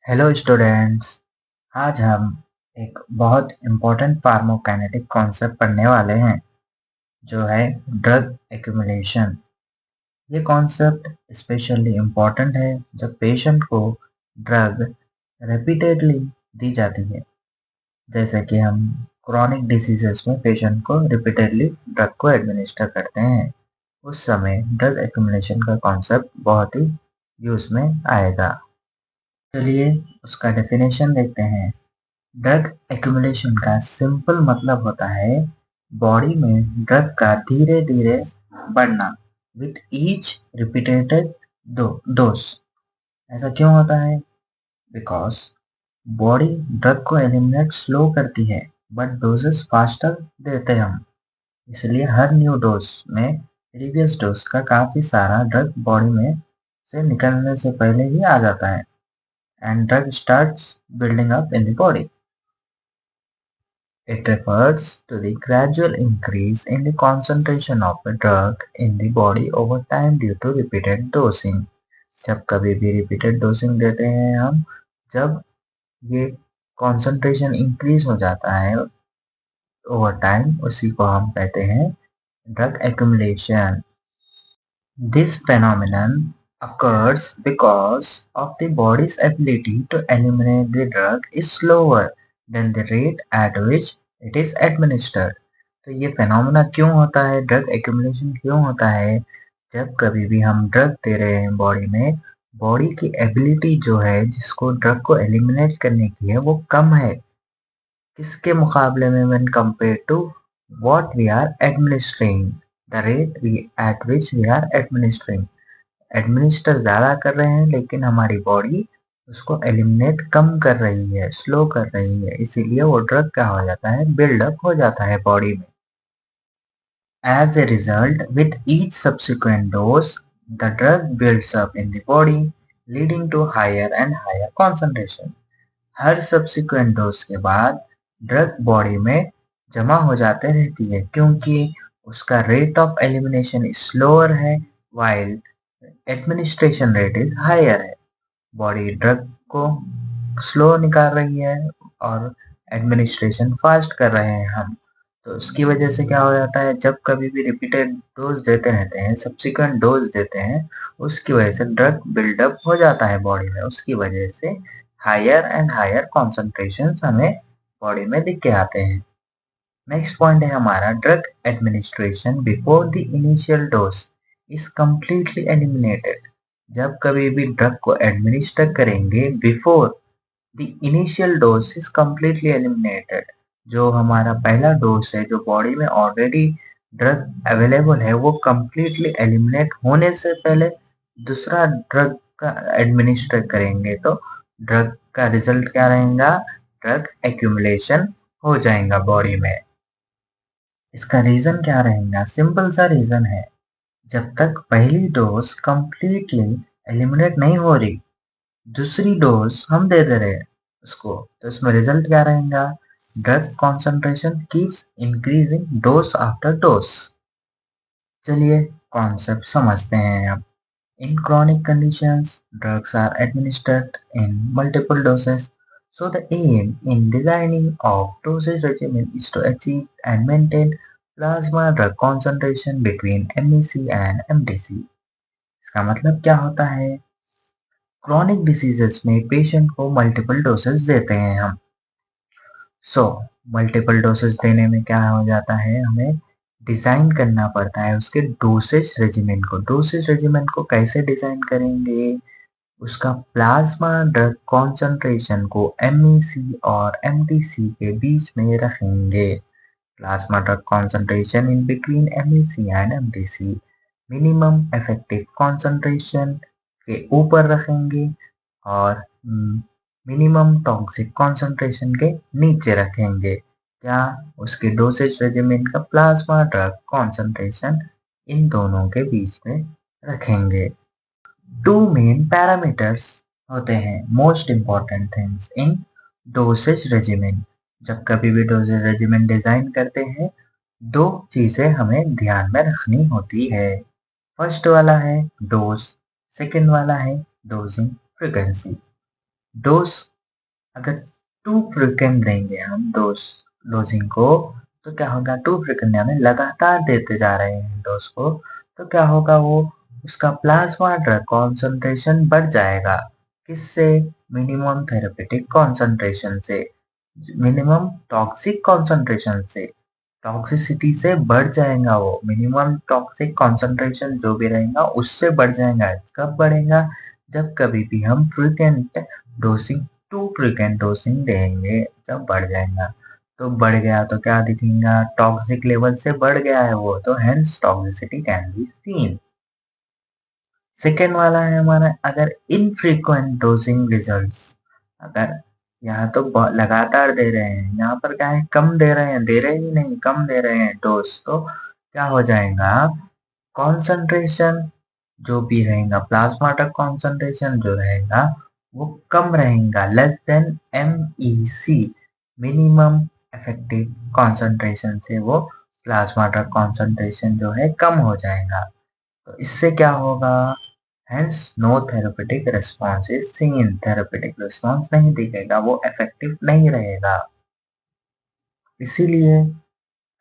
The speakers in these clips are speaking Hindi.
Hello students. आज हम एक बहुत इम्पोर्टेंट फार्माकोकाइनेटिक कॉन्सेप्ट पढ़ने वाले हैं जो है ड्रग एक्यूमुलेशन। ये कॉन्सेप्ट स्पेशली इम्पोर्टेंट है जब पेशेंट को ड्रग रिपीटेडली दी जाती है। जैसे कि हम क्रॉनिक डिसीजेस में पेशेंट को रिपीटेडली ड्रग को एडमिनिस्टर करते हैं, उस समय ड्रग एक्यूमुलेशन का कॉन्सेप्ट बहुत ही यूज में आएगा। चलिए उसका डेफिनेशन देखते हैं। ड्रग एक्यूमुलेशन का सिंपल मतलब होता है बॉडी में ड्रग का धीरे धीरे बढ़ना विथ ईच रिपीटेड डोज। ऐसा क्यों होता है? बिकॉज बॉडी ड्रग को एलिमिनेट स्लो करती है बट डोजेस फास्टर देते हम, इसलिए हर न्यू डोज में प्रीवियस डोज का काफी सारा ड्रग बॉडी में से निकलने से पहले ही आ जाता है and drug starts building up in the body. It refers to the gradual increase in the concentration of a drug in the body over time due to repeated dosing। जब कभी भी repeated dosing देते हैं हम, जब ये concentration increase हो जाता है over time, उसी को हम कहते हैं drug accumulation। This phenomenon occurs because of the body's ability to eliminate the drug is slower than the rate at which it is administered। तो ये फेनोमेना क्यों होता है, ड्रग एक्यूमुलेशन क्यों होता है? जब कभी भी हम ड्रग दे रहे हैं बॉडी में, बॉडी की एबिलिटी जो है जिसको ड्रग को एलिमिनेट करने की है वो कम है। किसके मुकाबले में? When compare to what we are administering, the rate at which we are are administer. एडमिनिस्टर ज़्यादा कर रहे हैं लेकिन हमारी बॉडी उसको एलिमिनेट कम कर रही है, स्लो कर रही है, इसीलिए वो ड्रग क्या हो जाता है, बिल्डअप हो जाता है बॉडी में। As a result, with each subsequent dose, the drug builds up in the body, leading to higher and higher concentration। Her subsequent dose के बाद ड्रग बॉडी में जमा हो जाते रहती है क्योंकि उसका रेट ऑफ एलिमिनेशन स्लोअर है while administration rate is higher है। बॉडी ड्रग को स्लो निकाल रही है और एडमिनिस्ट्रेशन फास्ट कर रहे हैं हम, तो उसकी वजह से क्या हो जाता है, जब कभी भी रिपीटेड डोज देते रहते हैं, सब्सिक्वेंट डोज देते हैं, उसकी वजह से ड्रग बिल्डअप हो जाता है बॉडी में। उसकी वजह से हायर एंड हायर कॉन्सेंट्रेशन हमें बॉडी में दिख के आते हैं। नेक्स्ट पॉइंट है हमारा, drug administration before the initial dose is completely eliminated. जब कभी भी ड्रग को एडमिनिस्टर करेंगे before the initial dose is completely eliminated, जो हमारा पहला डोज है जो बॉडी में ऑलरेडी ड्रग अवेलेबल है वो कम्प्लीटली एलिमिनेट होने से पहले दूसरा ड्रग का एडमिनिस्टर करेंगे तो ड्रग का रिजल्ट क्या रहेगा, ड्रग एक्यूमुलेशन हो जाएगा बॉडी में। इसका रीजन क्या रहेगा? सिंपल सा रीजन है, जब तक पहली डोज कंप्लीटली एलिमिनेट नहीं हो रही, दूसरी डोज हम दे दे रहे हैं उसको, तो इसमें रिजल्ट क्या रहेगा, drug concentration keeps increasing dose after dose. चलिए कॉन्सेप्ट समझते हैं अब। इन chronic conditions, drugs are administered in multiple doses. So the aim in designing of dosage regimen is to achieve and maintain plasma drug concentration between MEC and MDC। इसका मतलब क्या होता है? क्रॉनिक डिसीजेस में पेशेंट को मल्टीपल डोसेस देते हैं हम। मल्टीपल डोसेस देने में क्या हो जाता है, हमें डिजाइन करना पड़ता है उसके डोसेज रेजिमेंट को। डोसेज रेजिमेंट को कैसे डिजाइन करेंगे? उसका प्लाज्मा ड्रग कॉन्सेंट्रेशन को MEC और MDC के बीच में रखेंगे। Plasma drug concentration in between MEC and MDC, minimum effective concentration के ऊपर रखेंगे और मिनिमम टॉक्सिक कॉन्सेंट्रेशन के नीचे रखेंगे। क्या? उसके डोसेज रेजिमेन का प्लाज्मा ड्रग कॉन्सेंट्रेशन इन दोनों के बीच में रखेंगे। टू मेन पैरामीटर्स होते हैं, most important things in dosage regimen. जब कभी भी डोसेज रेजिमेन डिजाइन करते हैं, दो चीजें हमें ध्यान में रखनी होती है। फर्स्ट वाला है डोज, सेकंड वाला है डोजिंग फ्रीक्वेंसी। डोज अगर टू फ्रीक्वेंट देंगे हम डोजिंग को, तो क्या होगा, टू फ्रीक्वेंट यानी लगातार देते जा रहे हैं डोज को, तो क्या होगा, वो उसका प्लाज्मा ड्रग कॉन्सेंट्रेशन बढ़ जाएगा। किससे? मिनिमम थेरेपेटिक कॉन्सेंट्रेशन से, मिनिमम टॉक्सिक कॉन्सेंट्रेशन से, टॉक्सिसिटी से बढ़ जाएगा वो, मिनिमम टॉक्सिक कॉन्सेंट्रेशन जो भी रहेगा उससे बढ़ जाएगा। कब बढ़ेगा? जब कभी भी हम frequent dosing, to frequent dosing देंगे, जब बढ़ जाएगा। तो बढ़ गया तो क्या दिखेगा, टॉक्सिक लेवल से बढ़ गया है वो, तो hence toxicity can be seen. Second वाला है हमारा, अगर इनफ्रीक्वेंट डोजिंग रिजल्ट्स, अगर यहाँ तो लगातार दे रहे हैं, यहाँ पर क्या है, कम दे रहे हैं, दे रहे ही नहीं, कम दे रहे हैं डोज, तो क्या हो जाएगा, कॉन्सेंट्रेशन जो भी रहेगा, प्लाज्मा ड्रग कॉन्सेंट्रेशन जो रहेगा वो कम रहेगा, less than MEC, minimum effective concentration से वो प्लाज्मा ड्रग कॉन्सेंट्रेशन जो है कम हो जाएगा। तो इससे क्या होगा, hence no therapeutic response is seen, therapeutic response नहीं दिखेगा, वो इफेक्टिव नहीं रहेगा। इसीलिए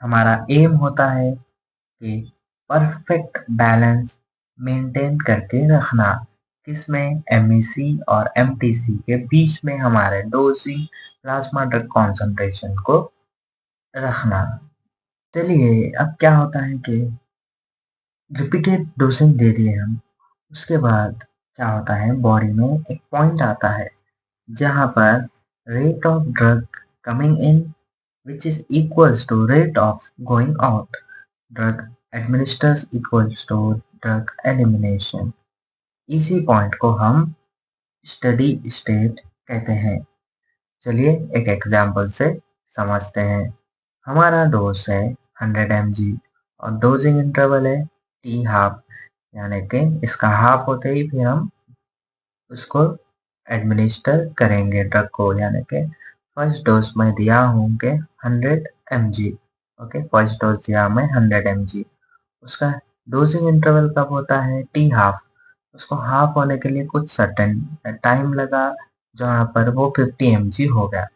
हमारा एम होता है कि परफेक्ट बैलेंस मेंटेन करके रखना, किसमें, MEC और MTC के बीच में हमारे डोजिंग प्लाज्मा ड्रग कॉन्सेंट्रेशन को रखना। चलिए, अब क्या होता है कि रिपीटेड डोजिंग दे दिए हम, उसके बाद क्या होता है, बॉडी में एक पॉइंट आता है जहाँ पर rate of drug coming in which is equals to rate of going out, drug administers equals to drug elimination. इसी पॉइंट को हम स्टडी स्टेट कहते हैं। चलिए एक एग्जांपल से समझते हैं। हमारा डोज है 100 mg और डोजिंग इंटरवल है टी हाफ, यानी कि इसका हाफ होते ही फिर हम उसको एडमिनिस्टर करेंगे ड्रग को, यानी कि फर्स्ट डोज मैं दिया हूँ कि 100 mg, ओके, फर्स्ट डोज दिया मैं 100 mg, उसका डोजिंग इंटरवल कब होता है, टी हाफ, उसको हाफ होने के लिए कुछ सर्टेन टाइम लगा, जहाँ पर वो 50 mg हो गया।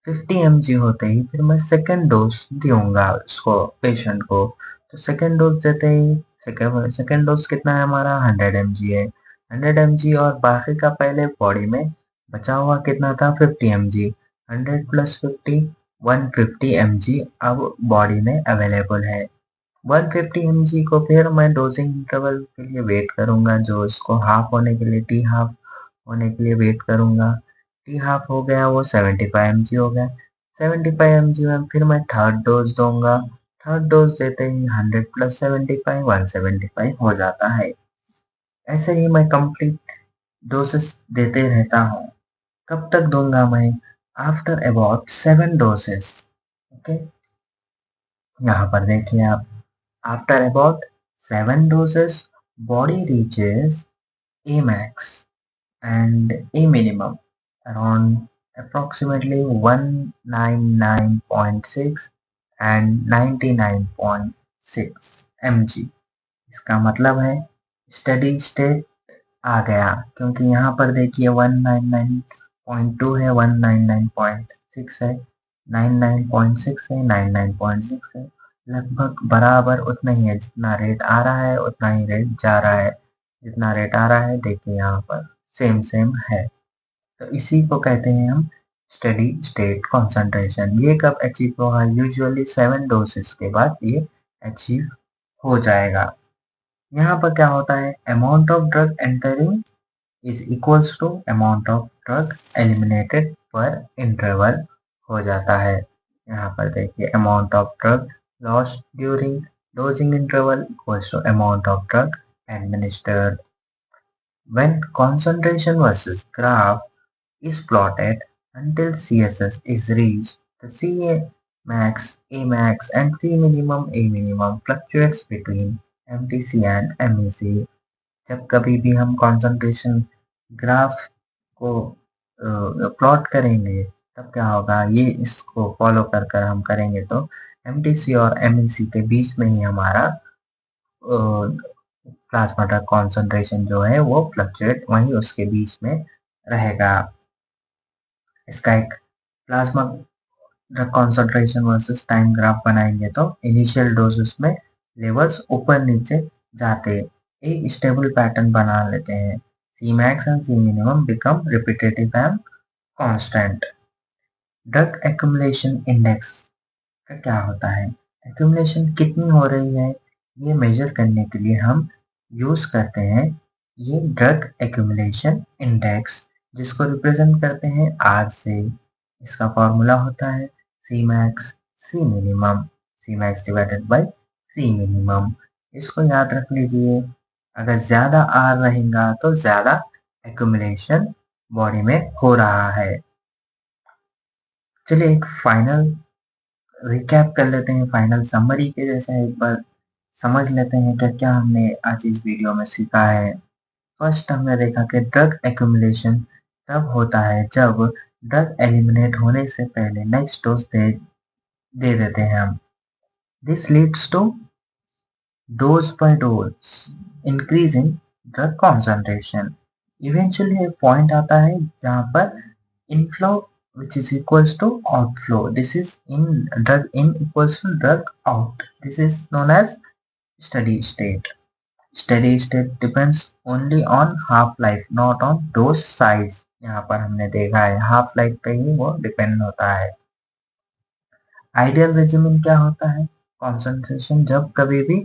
50 mg होते ही फिर मैं सेकेंड डोज दूंगा उसको, पेशेंट को। तो सेकेंड डोज देते ही, सेकेंड डोज कितना है हमारा, 100 mg है, 100 mg, और बाकी का पहले बॉडी में बचा हुआ कितना था, 50 mg, 100 प्लस 50, 150 mg अब बॉडी में अवेलेबल है। 150 mg को फिर मैं डोजिंग इंटरवल के लिए वेट करूंगा, जो इसको हाफ होने के लिए, टी हाफ होने के लिए वेट करूंगा। टी हाफ हो गया, वो 75 mg हो गया। 75 mg में फिर मैं थर्ड डोज दूंगा, थर्ड डोज देते ही 100 प्लस 75 175 हो जाता है। ऐसे ही मैं कंप्लीट डोसेस देते रहता हूँ। कब तक दूंगा मैं, आफ्टर अबाउट 7 डोसेस, ओके। यहाँ पर देखिए आप, after about 7 doses, body reaches Amax and A minimum around approximately 199.6 and 99.6 mg। इसका मतलब है स्टडी स्टेट आ गया, क्योंकि यहाँ पर देखिए 199.2 है, 199.6 है, 99.6 है, 99.6 है, लगभग बराबर उतना ही है, जितना रेट आ रहा है उतना ही रेट जा रहा है, जितना रेट आ रहा है देखिए यहाँ पर सेम सेम है। तो इसी को कहते हैं हम स्टडी स्टेट कॉन्सेंट्रेशन। ये कब अचीव होगा, यूजुअली 7 डोसेस के बाद ये अचीव हो जाएगा। यहाँ पर क्या होता है, amount of drug entering is equals to amount of drug eliminated पर इंटरवल हो जाता है। यहाँ पर देखिए amount of drug lost during dosing interval equals to amount of drug administered. When concentration versus graph is plotted until CSS is reached, the C max, A max and C minimum, A minimum fluctuates between MTC and MEC। जब कभी भी हम कंसंट्रेशन ग्राफ को प्लॉट करेंगे, तब क्या होगा, ये इसको फॉलो कर कर हम करेंगे तो MTC और MEC के बीच में ही हमारा प्लाज्मा ड्रग कॉन्सेंट्रेशन जो है वो फ्लक्चुएट वहीं उसके बीच में रहेगा। इसका एक plasma drug concentration versus time graph बनाएंगे तो इनिशियल डोजेस में लेवल्स ऊपर नीचे जाते एक स्टेबल पैटर्न बना लेते हैं। Cmax and C minimum become repetitive and constant. Drug accumulation index का क्या होता है? एक्यूमुलेशन कितनी हो रही है ये मेजर करने के लिए हम यूज करते हैं ये ड्रग एक्यूमुलेशन इंडेक्स, जिसको रिप्रेजेंट करते हैं R से। इसका फॉर्मूला होता है Cmax C minimum, Cmax divided by C minimum। इसको याद रख लीजिए, अगर ज़्यादा R रहेगा तो ज़्यादा एक्यूमुलेशन बॉडी में हो रहा है। चलिए एक फाइनल रिकैप कर लेते हैं, फाइनल समरी के जैसा एक बार समझ लेते हैं कि क्या हमने आज इस वीडियो में सीखा है। फर्स्ट हमने देखा कि ड्रग एक्यूमुलेशन तब होता है जब ड्रग एलिमिनेट होने से पहले नेक्स्ट डोज दे देते हैं हम। दिस लीड्स टू डोज पर dose increase in drug concentration. Eventually एक पॉइंट आता है जहाँ पर inflow which is equals to outflow. This is in drug in equals to drug out. This is known as steady state. Steady state depends only on half life, not on dose size. यहाँ पर हमने देखा है हाफ लाइफ पे ही वो डिपेंड होता है। आइडियल रेजिमेंट क्या होता है? कॉन्सेंट्रेशन जब कभी भी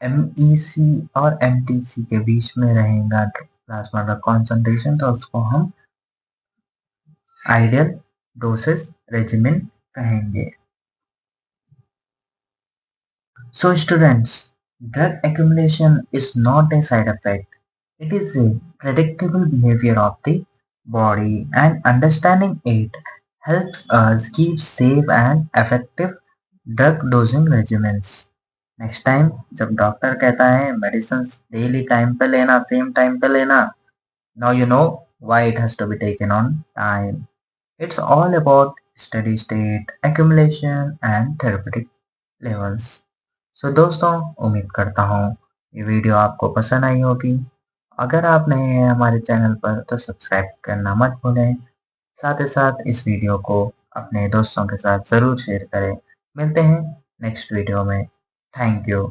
MEC और MTC के बीच में रहेगा प्लाज्मा ड्रग कॉन्सेंट्रेशन, तो उसको हम आइडियल डोसेज रेजिमेन कहेंगे। So students, drug accumulation is not a side effect. It is a predictable behavior of the body, and understanding it helps us keep safe and effective drug dosing regimens. Next time जब डॉक्टर कहता है मेडिसिन डेली टाइम पे लेना, सेम टाइम पे लेना, now you know why it has to be taken on time. It's all about steady state, accumulation and therapeutic levels. So दोस्तों, उम्मीद करता हूँ ये वीडियो आपको पसंद आई होगी। अगर आप नए हैं हमारे चैनल पर तो सब्सक्राइब करना मत भूलें। साथ ही साथ इस वीडियो को अपने दोस्तों के साथ ज़रूर शेयर करें। मिलते हैं नेक्स्ट वीडियो में। Thank you.